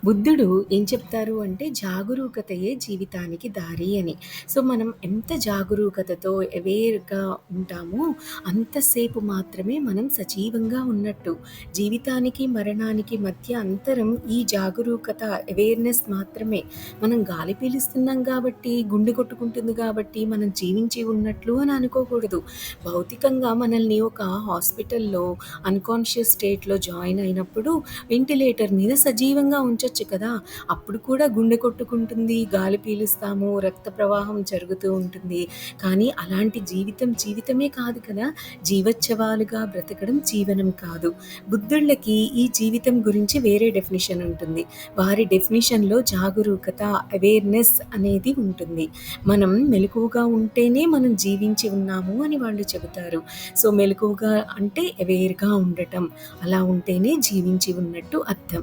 బుద్ధుడు ఏం చెప్తారు అంటే జాగరూకతయే జీవితానికి దారి అని. సో, మనం ఎంత జాగరూకతతో అవేర్‌గా ఉంటామో అంతసేపు మాత్రమే మనం సజీవంగా ఉన్నట్టు. జీవితానికి, మరణానికి మధ్య అంతరం ఈ జాగరూకత, అవేర్‌నెస్ మాత్రమే. మనం గాలి పీలుస్తున్నాం కాబట్టి, గుండె కొట్టుకుంటుంది కాబట్టి మనం జీవించి ఉన్నట్లు అని అనుకోకూడదు. భౌతికంగా మనల్ని ఒక హాస్పిటల్‌లో అన్‌కాన్షియస్ స్టేట్‌లో జాయిన్ అయినప్పుడు వెంటిలేటర్ మీద సజీవంగా ఉంచొచ్చు కదా! అప్పుడు కూడా గుండె కొట్టుకుంటుంది, గాలి పీలుస్తాము, రక్త ప్రవాహం జరుగుతూ ఉంటుంది. కానీ అలాంటి జీవితం జీవితమే కాదు కదా! జీవచ్ఛవాలుగా బ్రతకడం జీవనం కాదు. బుద్ధుళ్ళకి ఈ జీవితం గురించి వేరే డెఫినిషన్ ఉంటుంది. వారి డెఫినిషన్‌లో జాగరూకత, అవేర్‌నెస్ అనేది ఉంటుంది. మనం మెలకువగా ఉంటేనే మనం జీవించి ఉన్నాము అని వాళ్ళు చెబుతారు. సో, మెలకువగా అంటే అవేర్‌గా ఉండటం. అలా ఉంటేనే జీవించి ఉన్నట్టు అర్థం.